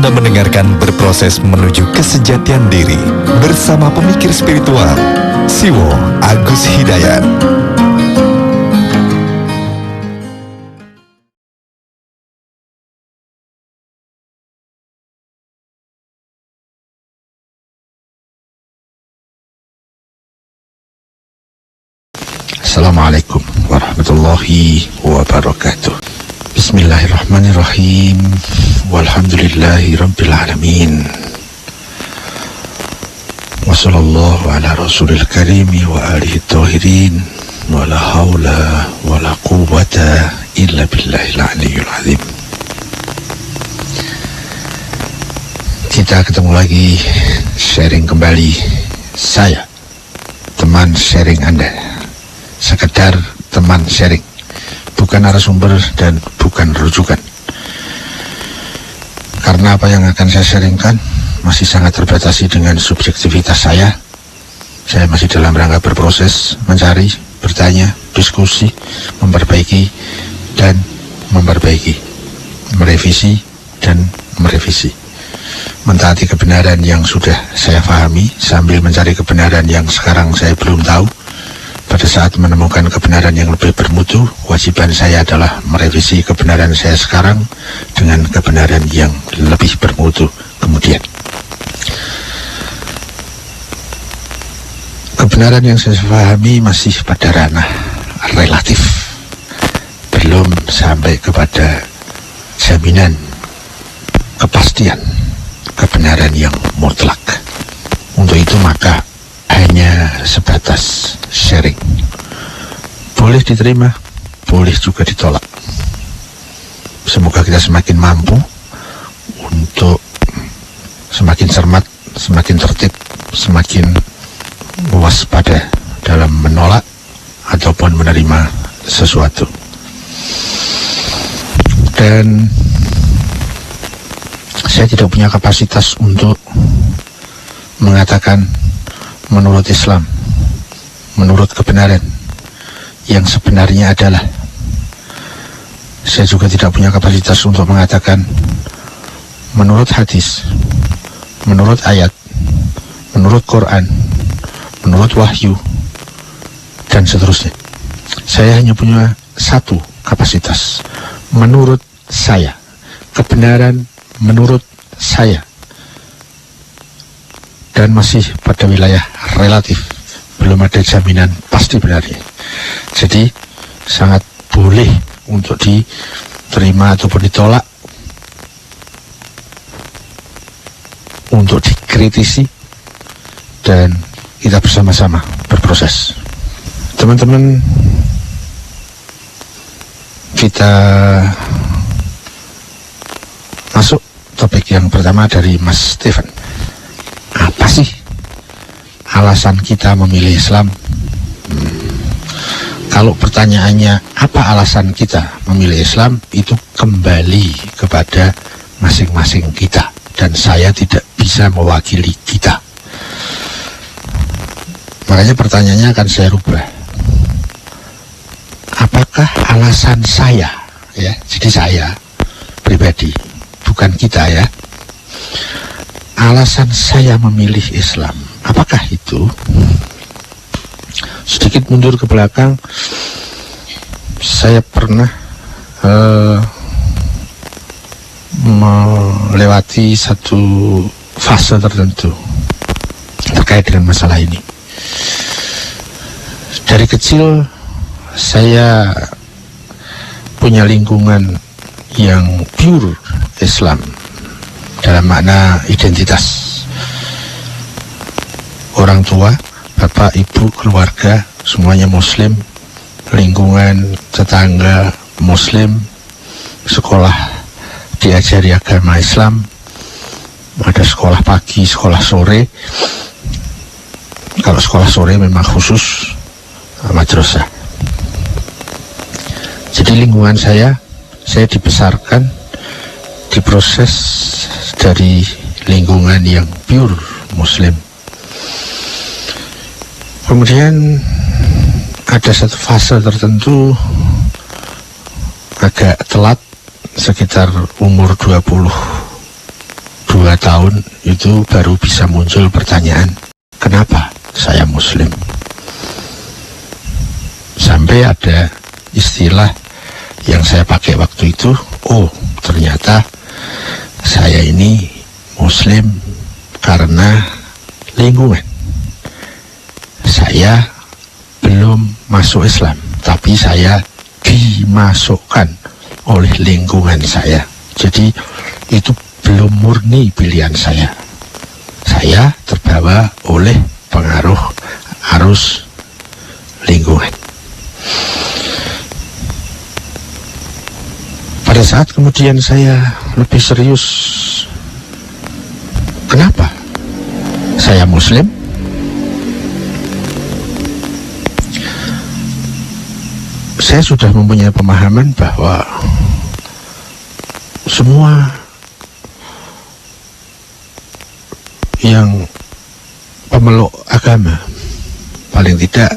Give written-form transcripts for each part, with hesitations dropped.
Anda mendengarkan Berproses Menuju Kesejatian Diri bersama pemikir spiritual Siwo Agus Hidayat. Assalamualaikum warahmatullahi wabarakatuh. Bismillahirrahmanirrahim. Walhamdulillahi rabbil alamin. Wassallallahu ala rasulil karimi wa alihi tahirin. Wa la hawla wa la quwwata illa billahil aliyyil azim. Kita ketemu lagi, sharing kembali. Saya, teman sharing Anda, sekedar teman sharing, bukan narasumber dan bukan rujukan. Karena apa yang akan saya sharingkan masih sangat terbatasi dengan subjektivitas saya. Saya masih dalam rangka berproses, mencari, bertanya, diskusi, memperbaiki dan memperbaiki, merevisi dan merevisi, mentaati kebenaran yang sudah saya pahami sambil mencari kebenaran yang sekarang saya belum tahu. Pada saat menemukan kebenaran yang lebih bermutu, kewajiban saya adalah merevisi kebenaran saya sekarang dengan kebenaran yang lebih bermutu kemudian. Kebenaran yang saya pahami masih pada ranah relatif, belum sampai kepada jaminan kepastian kebenaran yang mutlak. Untuk itu maka hanya sebatas sharing. Boleh diterima, boleh juga ditolak. Semoga kita semakin mampu untuk semakin cermat, semakin tertib, semakin waspada dalam menolak ataupun menerima sesuatu. Dan saya tidak punya kapasitas untuk mengatakan menurut Islam, menurut kebenaran yang sebenarnya adalah. Saya juga tidak punya kapasitas untuk mengatakan menurut hadis, menurut ayat, menurut Quran, menurut wahyu, dan seterusnya. Saya hanya punya satu kapasitas, menurut saya, kebenaran menurut saya, dan masih pada wilayah relatif, belum ada jaminan pasti benarnya. Jadi sangat boleh untuk diterima ataupun ditolak, untuk dikritisi, dan kita bersama-sama berproses. Teman-teman, kita masuk topik yang pertama dari Mas Stephen. Apa sih alasan kita memilih Islam? Kalau pertanyaannya apa alasan kita memilih Islam, itu kembali kepada masing-masing kita, dan saya tidak bisa mewakili kita. Makanya pertanyaannya akan saya rubah. Apakah alasan saya, ya, jadi saya pribadi, bukan kita ya, alasan saya memilih Islam, apakah itu? Sedikit mundur ke belakang, saya pernah melewati satu fase tertentu terkait dengan masalah ini. Dari kecil saya punya lingkungan yang pure Islam dalam makna identitas. Orang tua, bapak, ibu, keluarga, semuanya Muslim, lingkungan tetangga Muslim, sekolah diajari agama Islam, ada sekolah pagi, sekolah sore. Kalau sekolah sore memang khusus madrasah. Jadi lingkungan saya dibesarkan, diproses dari lingkungan yang pure Muslim. Kemudian ada satu fase tertentu agak telat, sekitar umur 20 2 tahun itu baru bisa muncul pertanyaan, kenapa saya Muslim? Sampai ada istilah yang saya pakai waktu itu, oh ternyata saya ini Muslim karena lingkungan. Saya belum masuk Islam, tapi saya dimasukkan oleh lingkungan saya. Jadi itu belum murni pilihan saya. Saya terbawa oleh pengaruh arus lingkungan. Pada saat kemudian saya lebih serius, kenapa saya Muslim? Saya sudah mempunyai pemahaman bahwa semua yang pemeluk agama, paling tidak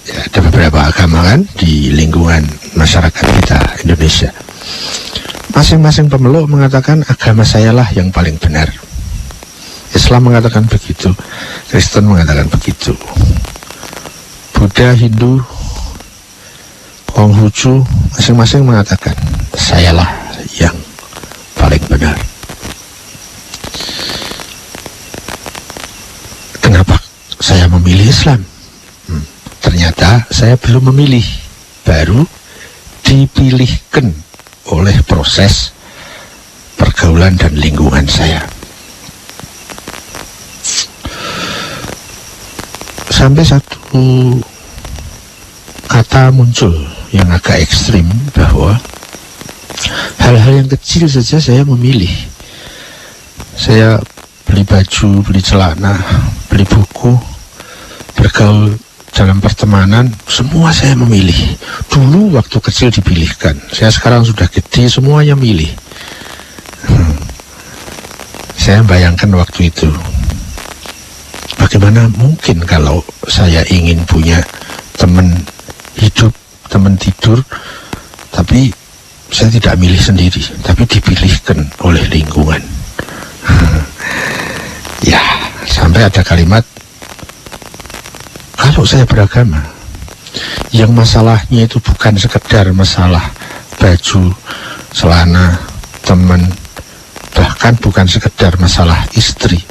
ya, ada beberapa agama kan di lingkungan masyarakat kita Indonesia, masing-masing pemeluk mengatakan agama saya lah yang paling benar. Islam mengatakan begitu, Kristen mengatakan begitu, Buddha, Hindu, Konghucu, masing-masing mengatakan sayalah yang paling benar. Kenapa saya memilih Islam? Ternyata saya belum memilih, baru dipilihkan oleh proses pergaulan dan lingkungan saya. Sampai satu kata muncul yang agak ekstrim, bahwa hal-hal yang kecil saja saya memilih. Saya beli baju, beli celana, beli buku, bergaul dalam pertemanan, semua saya memilih. Dulu waktu kecil dipilihkan, saya sekarang sudah gede, semuanya milih. Saya bayangkan waktu itu, bagaimana mungkin kalau saya ingin punya teman hidup, teman tidur, tapi saya tidak milih sendiri, tapi dipilihkan oleh lingkungan. Ya, sampai ada kalimat, kalau saya beragama, yang masalahnya itu bukan sekedar masalah baju, celana, teman, bahkan bukan sekedar masalah istri.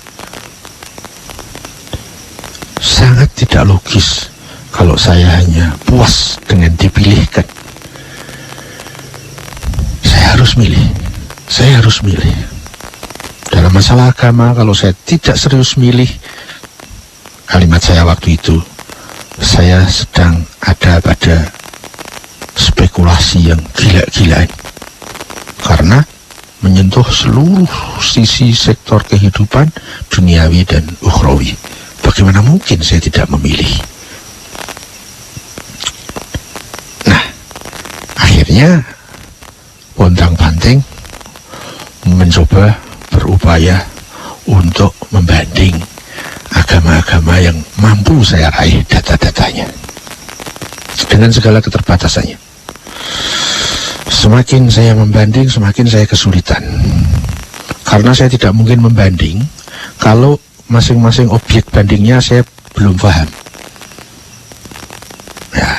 Sangat tidak logis kalau saya hanya puas dengan dipilihkan. Saya harus milih. Dalam masalah agama, kalau saya tidak serius milih, kalimat saya waktu itu, saya sedang ada pada spekulasi yang gila-gilaan, karena menyentuh seluruh sisi sektor kehidupan duniawi dan ukhrawi. Bagaimana mungkin saya tidak memilih? Nah, akhirnya pontang-panting mencoba berupaya untuk membanding agama-agama yang mampu saya raih data-datanya dengan segala keterbatasannya. Semakin saya membanding, semakin saya kesulitan, karena saya tidak mungkin membanding kalau masing-masing objek bandingnya saya belum paham. Ya,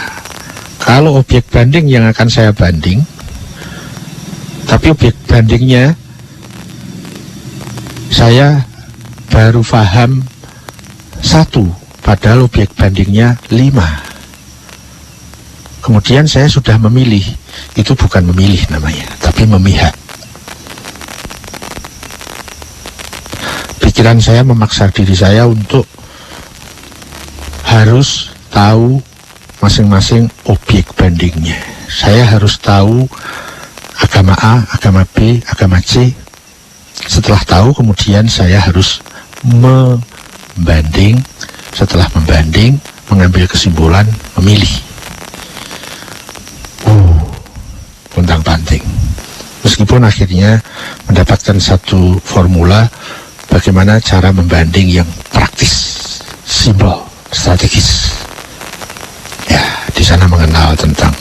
kalau objek banding yang akan saya banding, tapi objek bandingnya saya baru paham 1, padahal objek bandingnya 5. Kemudian saya sudah memilih. Itu bukan memilih namanya, tapi memihak. Pikiran saya memaksa diri saya untuk harus tahu masing-masing objek bandingnya. Saya harus tahu agama A, agama B, agama C. Setelah tahu, kemudian saya harus membanding. Setelah membanding, mengambil kesimpulan, memilih. Pontang-panting. Meskipun akhirnya mendapatkan satu formula bagaimana cara membanding yang praktis, simpel, strategis. Ya, di sana mengenal tentang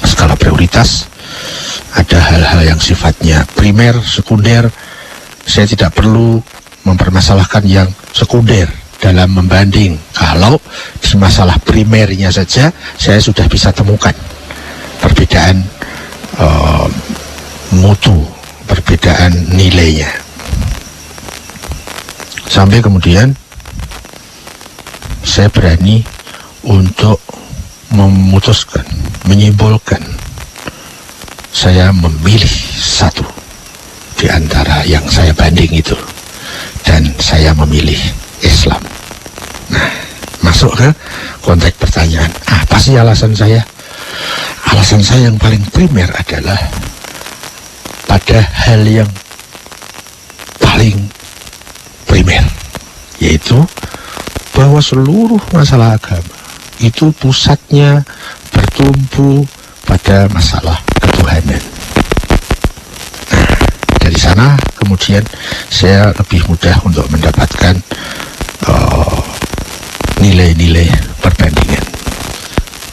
skala prioritas. Ada hal-hal yang sifatnya primer, sekunder, saya tidak perlu mempermasalahkan yang sekunder dalam membanding. Kalau di masalah primernya saja saya sudah bisa temukan perbedaan mutu, perbedaan nilainya. Sampai kemudian saya berani untuk memutuskan, menyimpulkan, saya memilih satu di antara yang saya banding itu, dan saya memilih Islam. Nah, masuk ke konteks pertanyaan, apa sih alasan saya? Alasan saya yang paling primer adalah pada hal yang paling primer, yaitu bahwa seluruh masalah agama itu pusatnya bertumpu pada masalah ketuhanan. Nah, dari sana kemudian saya lebih mudah untuk mendapatkan nilai-nilai perbandingan.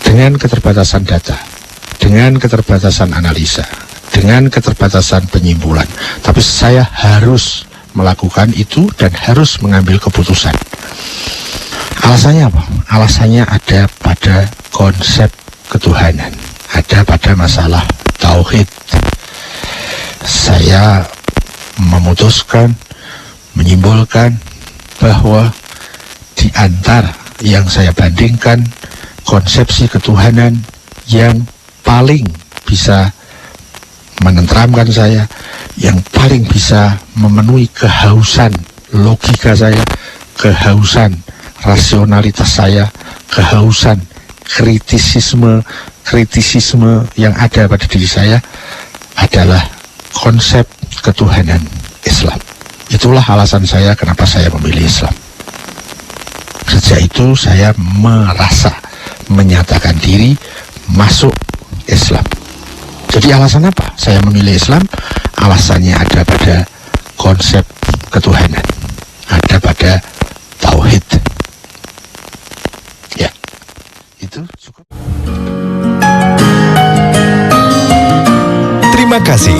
Dengan keterbatasan data, dengan keterbatasan analisa, dengan keterbatasan penyimpulan, tapi saya harus melakukan itu dan harus mengambil keputusan. Alasannya apa? Alasannya ada pada konsep ketuhanan, ada pada masalah tauhid. Saya memutuskan, menyimpulkan bahwa di antara yang saya bandingkan, konsepsi ketuhanan yang paling bisa menenteramkan saya, yang paling bisa memenuhi kehausan logika saya, kehausan rasionalitas saya, kehausan kritisisme yang ada pada diri saya, adalah konsep ketuhanan Islam. Itulah alasan saya kenapa saya memilih Islam. Sejak itu saya merasa menyatakan diri masuk Islam. Jadi alasan apa saya memilih Islam? Alasannya ada pada konsep ketuhanan, ada pada tauhid. Ya, itu cukup. Terima kasih.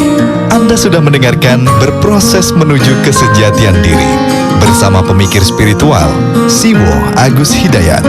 Anda sudah mendengarkan Berproses Menuju Kesejatian Diri bersama pemikir spiritual Siwo Agus Hidayat.